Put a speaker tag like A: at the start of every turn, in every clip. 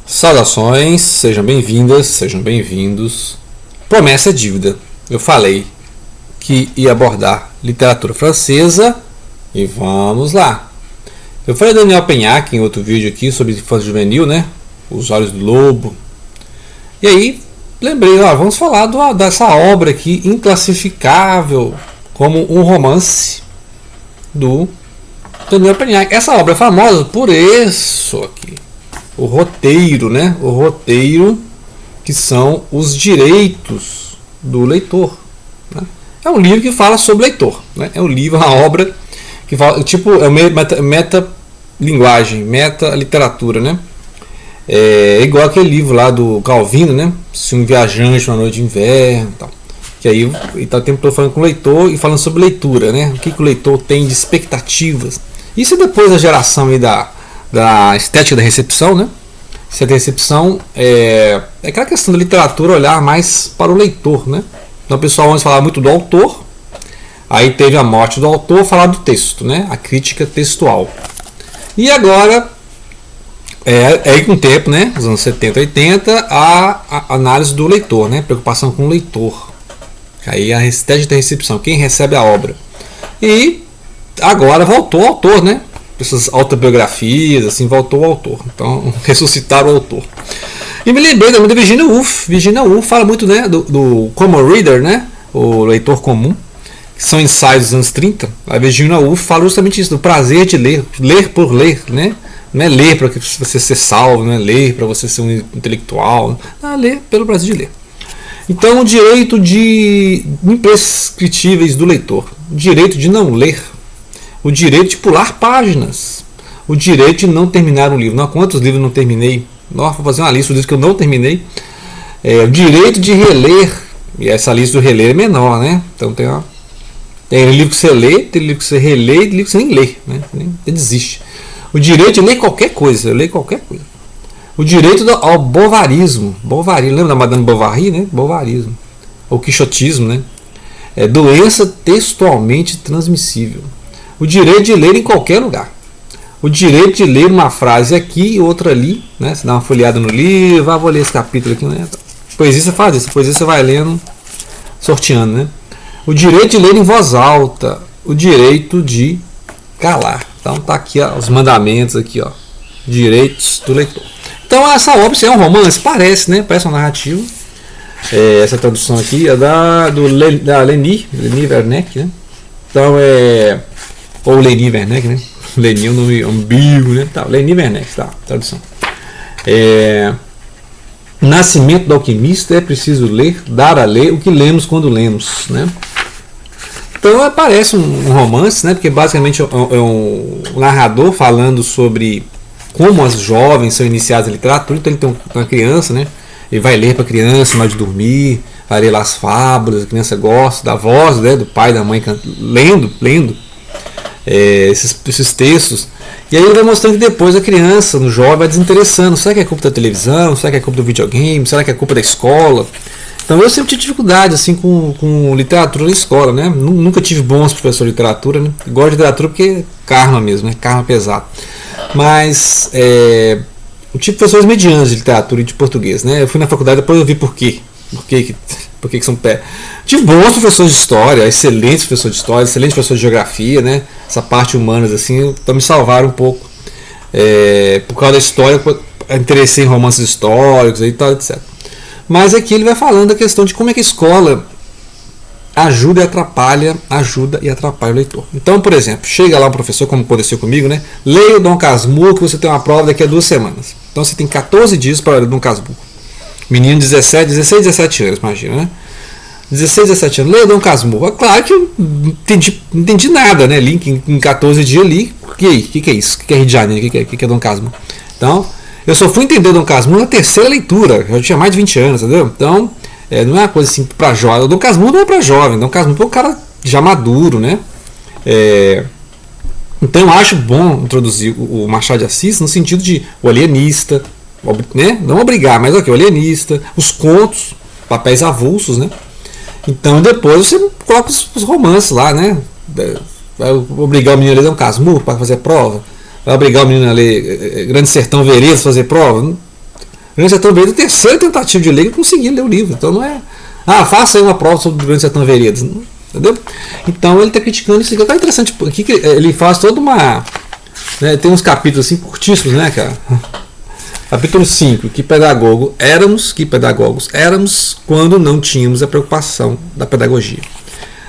A: Saudações, sejam bem-vindas, sejam bem-vindos. Promessa é dívida. Eu falei que ia abordar literatura francesa e vamos lá. Eu falei Daniel Penhac em outro vídeo aqui sobre infância juvenil, né? Os Olhos do Lobo. E aí lembrei, vamos falar dessa obra aqui inclassificável como um romance do Daniel Penhac. Essa obra é famosa por isso aqui. O roteiro, né? O roteiro que são os direitos do leitor. Né? É um livro que fala sobre leitor. Né? É um livro, uma obra que fala, tipo, é meta-linguagem, meta-literatura, né? É igual aquele livro lá do Calvino, né? Se um viajante uma noite de inverno e tal. Que aí ele está o tempo todo falando com o leitor e falando sobre leitura, né? O que o leitor tem de expectativas. Isso depois da geração aí da estética da recepção, né? Estética da recepção é aquela questão da literatura olhar mais para o leitor, né? Então o pessoal antes falava muito do autor, aí teve a morte do autor, falar do texto, né? A crítica textual. E agora, aí com o tempo, né? Nos anos 70, 80, a análise do leitor, né? Preocupação com o leitor. Aí a estética da recepção, quem recebe a obra. E agora voltou o autor, né? Essas autobiografias, assim, voltou o autor. Então, ressuscitaram o autor. E me lembrei também da Virginia Woolf. Virginia Woolf fala muito, né, do Common Reader, né, o leitor comum, que são ensaios dos anos 30. A Virginia Woolf fala justamente isso, do prazer de ler, ler por ler, né? Não é ler para você ser salvo, não é ler para você ser um intelectual, não é ler pelo prazer de ler. Então, o direito de imprescritíveis do leitor, o direito de não ler, o direito de pular páginas, o direito de não terminar um livro. Não, quantos livros eu não terminei? Vou fazer uma lista dos livros que eu não terminei. O direito de reler, e essa lista do reler é menor, né? Então tem livro que você lê, tem livro que você relê, tem livro que você nem lê, né? Você desiste. O direito de ler qualquer coisa, eu leio qualquer coisa. O direito ao bovarismo, lembra da Madame Bovary, né? Bovarismo, ou quixotismo, né? É doença textualmente transmissível. O direito de ler em qualquer lugar. O direito de ler uma frase aqui e outra ali, né? Você dá uma folheada no livro, vou ler esse capítulo aqui, né? Poesia você faz isso, poesia você vai lendo, sorteando, né? O direito de ler em voz alta, o direito de calar. Então tá aqui, ó, os mandamentos aqui, ó, direitos do leitor. Então essa obra é um romance, parece, né? Parece uma narrativa. Essa tradução aqui é da Leni Werneck, né? Então ou Leni Werneck, né? Leni é um nome ambíguo, né? Tá, Leni Werneck, tá, tradução. Nascimento do alquimista, é preciso ler, dar a ler o que lemos quando lemos, né? Então parece um romance, né? Porque basicamente é um narrador falando sobre como as jovens são iniciadas em literatura. Então ele tem uma criança, né? Ele vai ler para a criança na hora de dormir, vai ler lá as fábulas, a criança gosta da voz, né, do pai e da mãe lendo esses textos. E aí ele vai mostrando que depois a criança, no jovem, vai desinteressando. Será que é culpa da televisão? Será que é culpa do videogame? Será que é culpa da escola? Então eu sempre tive dificuldade assim, com literatura na escola, né? Nunca tive bons professores de literatura, né? Gosto de literatura porque é karma mesmo, né? Karma pesado. Mas eu tive professores medianos de literatura e de português, né? Eu fui na faculdade, depois eu vi por quê. Por que são pé? Tive bons professores de história, excelentes professores de história, excelentes professores de geografia, né? Essa parte humanas assim, então me salvaram um pouco. Por causa da história, eu interessei em romances históricos e tal, etc. Mas aqui ele vai falando da questão de como é que a escola ajuda e atrapalha o leitor. Então, por exemplo, chega lá um professor, como aconteceu comigo, né? Leia o Dom Casmurro que você tem uma prova daqui a 2 semanas. Então você tem 14 dias para ler o Dom Casmurro. Menino de 16, 17 anos, imagina, né? 16, 17 anos, leia Dom Casmurro. É claro que eu não entendi nada, né? Li em 14 dias ali. E aí? O que é isso? O que é Rio de Janeiro? O que é Dom Casmurro? Então, eu só fui entender Dom Casmurro na 3ª leitura. Eu tinha mais de 20 anos, entendeu? Então, não é uma coisa assim para jovem. O Dom Casmurro não é para jovem. Dom Casmurro é um cara já maduro, né? Então, eu acho bom introduzir o Machado de Assis no sentido de o alienista, né? Não obrigar, mas o alienista, os contos, papéis avulsos, né? Então depois você coloca os romances lá, né? Vai obrigar o menino a ler Dom Casmurro para fazer prova? Vai obrigar o menino a ler Grande Sertão Veredas para fazer prova? Grande Sertão Veredas, a terceira tentativa de ler, eu consegui ler o livro. Então não é, faça aí uma prova sobre o Grande Sertão Veredas. Entendeu? Então ele está criticando isso aqui. É interessante, aqui ele faz toda uma. Né, tem uns capítulos assim curtíssimos, né, cara? Capítulo 5, que pedagogos éramos quando não tínhamos a preocupação da pedagogia.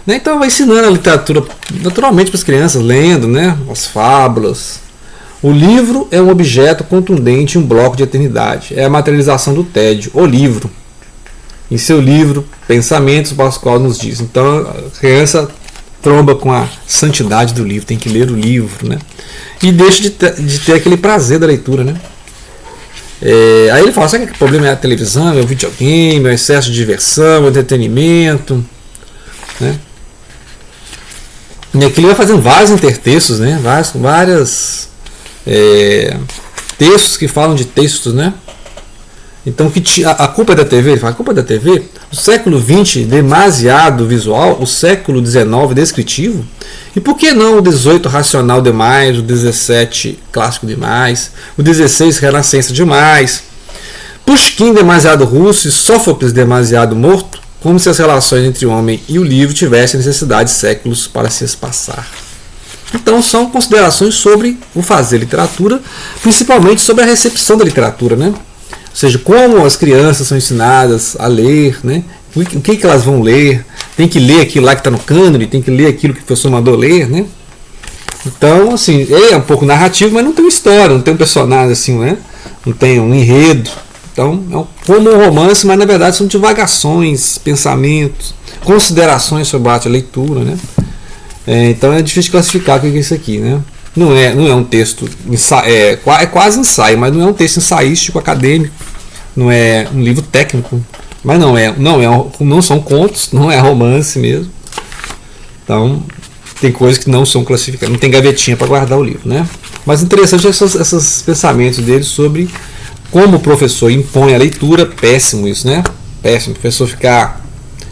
A: Né, então vai ensinando a literatura naturalmente para as crianças, lendo, né, as fábulas. O livro é um objeto contundente, um bloco de eternidade. É a materialização do tédio, o livro. Em seu livro, Pensamentos, Pascoal nos diz. Então a criança tromba com a santidade do livro, tem que ler o livro, né? E deixa de ter aquele prazer da leitura, né? Aí ele fala, sabe que o problema é a televisão, é o videogame, é o excesso de diversão, o entretenimento, né? E aqui ele vai fazendo vários intertextos, né? Várias textos que falam de textos, né? Então a culpa é da TV, ele fala, a culpa é da TV, o século XX demasiado visual, o século XIX descritivo, e por que não o XVIII racional demais, o XVII clássico demais, o XVI renascença demais, Pushkin demasiado russo e Sófocles demasiado morto, como se as relações entre o homem e o livro tivessem necessidade de séculos para se espaçar. Então são considerações sobre o fazer literatura, principalmente sobre a recepção da literatura, né? Ou seja, como as crianças são ensinadas a ler, né? O que elas vão ler, tem que ler aquilo lá que está no cânone, tem que ler aquilo que o professor mandou ler, né? Então, assim, ele é um pouco narrativo, mas não tem uma história, não tem um personagem assim, né? Não tem um enredo. Então, é como um romance, mas na verdade são divagações, pensamentos, considerações sobre a leitura, né? Então é difícil classificar o que é isso aqui, né? Não é um texto, é quase ensaio, mas não é um texto ensaístico, acadêmico, não é um livro técnico, mas não são contos, não é romance mesmo. Então tem coisas que não são classificadas, não tem gavetinha para guardar o livro, né? Mas interessante esses pensamentos dele sobre como o professor impõe a leitura, péssimo isso, né? Péssimo, o professor ficar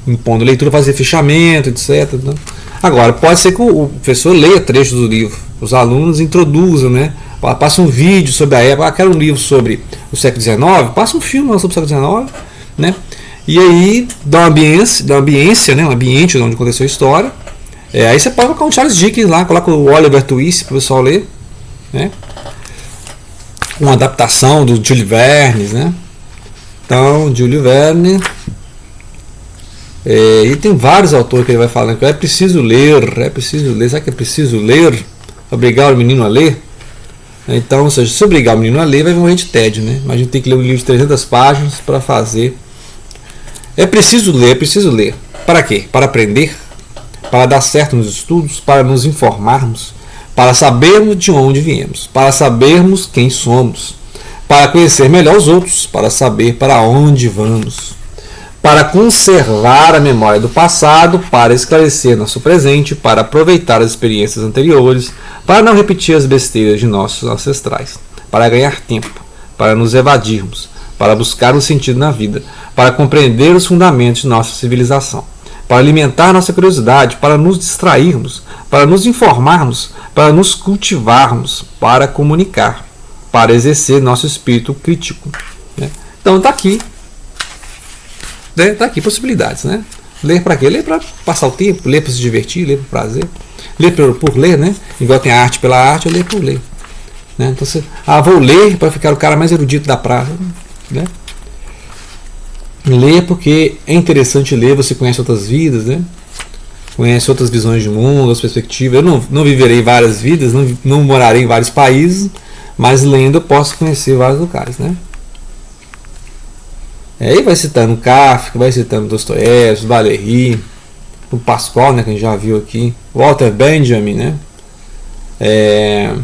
A: impondo a leitura, fazer fichamento, etc. Né? Agora, pode ser que o professor leia trechos do livro, os alunos introduzam, né? Passa um vídeo sobre a época, quero um livro sobre o século XIX, passa um filme sobre o século XIX, né? E aí dá uma ambiência, né? Um ambiente onde aconteceu a história. Aí você pode colocar um Charles Dickens lá, coloca o Oliver Twist para o pessoal ler, né? Uma adaptação do Júlio Verne, né? Então, Júlio Verne. E tem vários autores que ele vai falando que é preciso ler, sabe que é preciso ler? Obrigar o menino a ler? Então, ou seja, se obrigar o menino a ler, vai morrer de tédio, né? Imagina ter que ler um livro de 300 páginas para fazer. É preciso ler. Para quê? Para aprender? Para dar certo nos estudos? Para nos informarmos? Para sabermos de onde viemos? Para sabermos quem somos? Para conhecer melhor os outros? Para saber para onde vamos? Para conservar a memória do passado, para esclarecer nosso presente, para aproveitar as experiências anteriores, para não repetir as besteiras de nossos ancestrais, para ganhar tempo, para nos evadirmos, para buscar um sentido na vida, para compreender os fundamentos de nossa civilização, para alimentar nossa curiosidade, para nos distrairmos, para nos informarmos, para nos cultivarmos, para comunicar, para exercer nosso espírito crítico. Né? Então está aqui. Está aqui possibilidades, né? Ler para quê? Ler para passar o tempo, ler para se divertir, ler por prazer, ler por ler, né? Igual tem a arte pela arte, eu leio por ler, né? Então você, vou ler para ficar o cara mais erudito da praça, né? Ler porque é interessante ler, você conhece outras vidas, né? Conhece outras visões de mundo, outras perspectivas. Eu não viverei várias vidas, não morarei em vários países, mas lendo eu posso conhecer vários lugares, né? Aí vai citando Kafka, vai citando Dostoiévski, Valéry, o Pascoal, né, que a gente já viu aqui, Walter Benjamin, né? É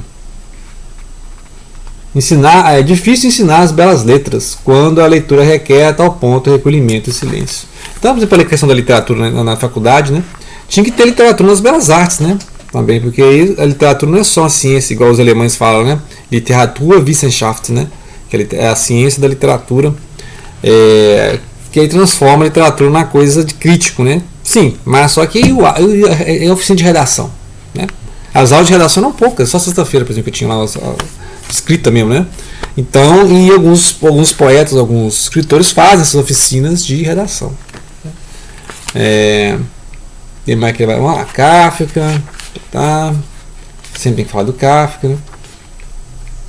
A: difícil ensinar as belas letras quando a leitura requer a tal ponto recolhimento e silêncio. Então, por exemplo, a questão da literatura na faculdade, né? Tinha que ter literatura nas belas artes, né? Também, porque aí a literatura não é só a ciência, igual os alemães falam, né? Literaturwissenschaft, né? Que é a ciência da literatura. Que aí transforma a literatura na coisa de crítico, né? Sim, mas só que é oficina de redação, né? As aulas de redação não poucas, só sexta-feira, por exemplo, que eu tinha lá escrita mesmo, né? Então, e alguns poetas, alguns escritores fazem essas oficinas de redação. Tem mais que vai lá, Kafka, tá? Sempre tem que falar do Kafka, né?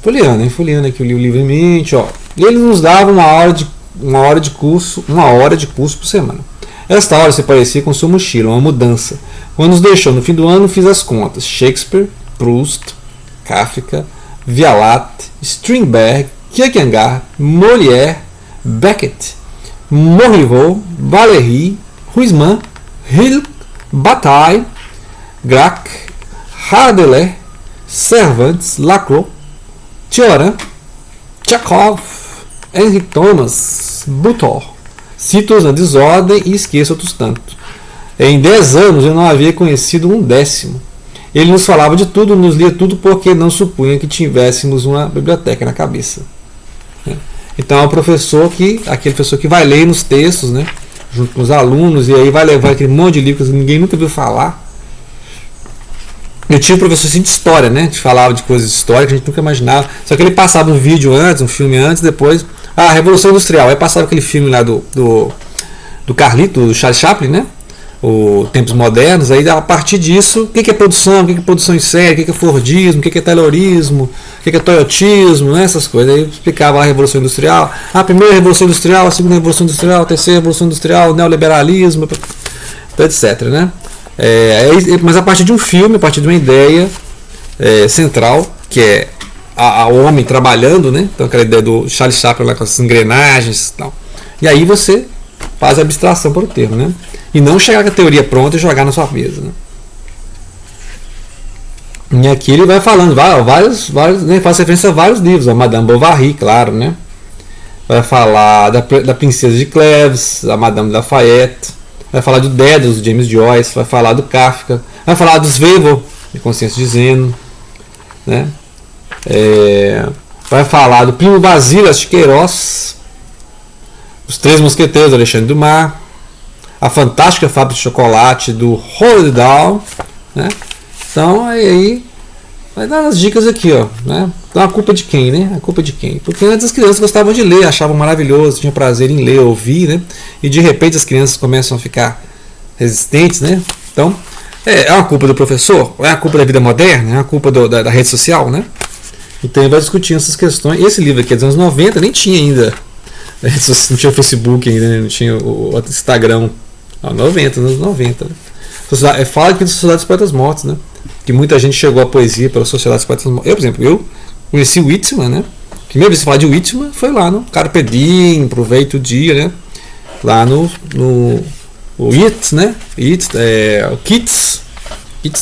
A: Folheando aqui o livremente, ó. Ele nos dava uma hora de curso por semana. Esta hora se parecia com sua mochila, uma mudança. Quando nos deixou no fim do ano, fiz as contas. Shakespeare, Proust, Kafka, Vialat, Strindberg, Kierkegaard, Molière, Beckett, Marivaux, Valéry, Huysmans, Rilke, Bataille, Gracq, Hardelais, Cervantes, Lacroix, Cioran, Chekhov, Henry Thomas, Butor. Cito-os na desordem e esqueço outros tantos. Em 10 anos eu não havia conhecido um décimo. Ele nos falava de tudo, nos lia tudo, porque não supunha que tivéssemos uma biblioteca na cabeça. Então é aquele professor que vai ler nos textos, né, junto com os alunos, e aí vai levar aquele monte de livros que ninguém nunca viu falar. Eu tinha um professor assim de história, né, que falava de coisas históricas que a gente nunca imaginava. Só que ele passava um vídeo antes, um filme antes, depois... Revolução Industrial. Aí passava aquele filme lá do Carlito, do Charles Chaplin, né? O Tempos Modernos. Aí a partir disso, o que é produção, o que é produção em série, o que é Fordismo, o que é Taylorismo, o que é Toyotismo, né? Essas coisas. Aí explicava a Revolução Industrial. A primeira Revolução Industrial, a segunda Revolução Industrial, a terceira Revolução Industrial, o neoliberalismo, etc. Né? Mas a partir de um filme, a partir de uma ideia central, que é o homem trabalhando, né? Então aquela ideia do Charles Chaplin lá com as engrenagens e tal. E aí você faz a abstração para o termo, né? E não chegar com a teoria pronta e jogar na sua mesa, né? E aqui ele vai falando vários, né? Faz referência a vários livros, a Madame Bovary, claro, né? Vai falar da Princesa de Cleves, a Madame Lafayette, vai falar do Dédalus, do James Joyce, vai falar do Kafka, vai falar dos Svevo, de Consciência de Zeno, né? Vai falar do Primo Basilas de Queiroz, Os Três Mosqueteiros, do Alexandre Dumas, A Fantástica Fábrica de Chocolate, do Roald Dahl, né? Então aí vai dar as dicas aqui, ó, né? Então a culpa é de quem, né? A culpa é de quem? Porque antes as crianças gostavam de ler, achavam maravilhoso, tinham prazer em ler, ouvir, né? E de repente as crianças começam a ficar resistentes, né? Então é uma culpa do professor? Ou é a culpa da vida moderna? É uma culpa da rede social, né? Então ele vai discutindo essas questões. Esse livro aqui é dos anos 90, nem tinha ainda. Não tinha o Facebook ainda, né? Não tinha o Instagram. 90, anos 90. Né? Fala aqui da Sociedade dos Poetas Mortos, né? Que muita gente chegou à poesia pela Sociedade dos Poetas Mortos. Eu, por exemplo, conheci o Whitman, né? A primeira vez que falar de Whitman foi lá no Carpe Diem, Aproveita o Dia, né? Lá no Yeats, né? O Keats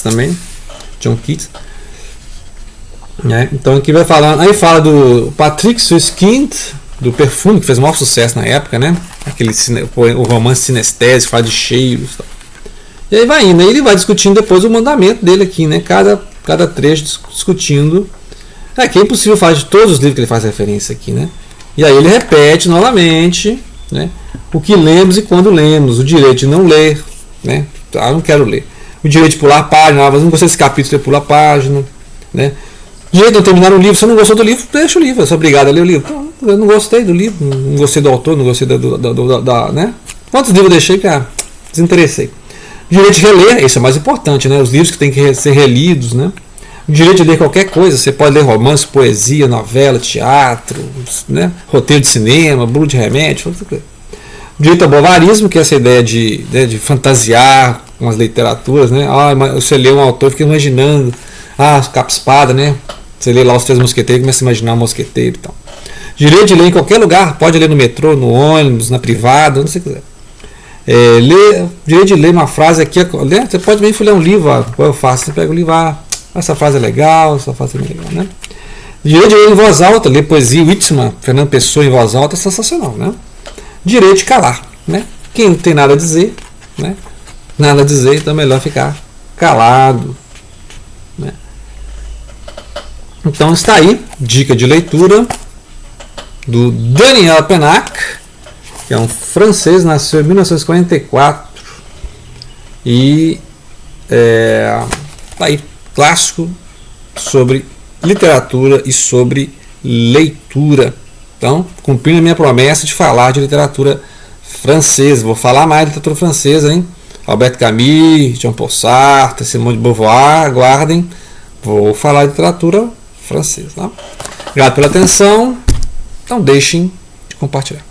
A: também. John Keats. Então aqui vai falar, aí fala do Patrick Suskind, do Perfume, que fez o maior sucesso na época, né? O romance sinestésico, fala de cheiros, tal. E aí vai indo, aí ele vai discutindo depois o mandamento dele aqui, né? Cada trecho discutindo. Aqui é impossível falar de todos os livros que ele faz referência aqui, né? E aí ele repete novamente, né? O que lemos e quando lemos, o direito de não ler, né? Não quero ler. O direito de pular a página, mas não gostei desse capítulo, você pula a página, né? Direito de não terminar um livro, se você não gostou do livro, deixa o livro, você é obrigado a ler o livro. Não, eu não gostei do livro, não gostei do autor, não gostei né? Quantos livros eu deixei, cara? Desinteressei. Direito de reler, isso é mais importante, né? Os livros que têm que ser relidos, né? O direito de ler qualquer coisa, você pode ler romance, poesia, novela, teatro, né? Roteiro de cinema, bula de remédio, direito ao bovarismo, que é essa ideia de fantasiar com as literaturas, né? Você lê um autor, fica imaginando, capa-espada, né? Você lê lá Os Três Mosqueteiros, começa a imaginar um mosqueteiro e tal. Direito de ler em qualquer lugar, pode ler no metrô, no ônibus, na privada, onde você quiser. Direito de ler uma frase aqui, né? Você pode bem folhear um livro, eu faço, você pega o livro, essa frase é legal, essa frase é legal, né? Direito de ler em voz alta, ler poesia, Whitman, Fernando Pessoa em voz alta, é sensacional, né? Direito de calar, né? Quem não tem nada a dizer, né? Nada a dizer, então é melhor ficar calado, né? Então está aí, dica de leitura do Daniel Pennac, que é um francês, nasceu em 1944 e tá aí, clássico sobre literatura e sobre leitura. Então, cumprindo a minha promessa de falar de literatura francesa. Vou falar mais de literatura francesa, hein? Albert Camus, Jean-Paul Sartre, Simone de Beauvoir, aguardem. Vou falar de literatura francesa. Tá? Obrigado pela atenção. Então deixem de compartilhar.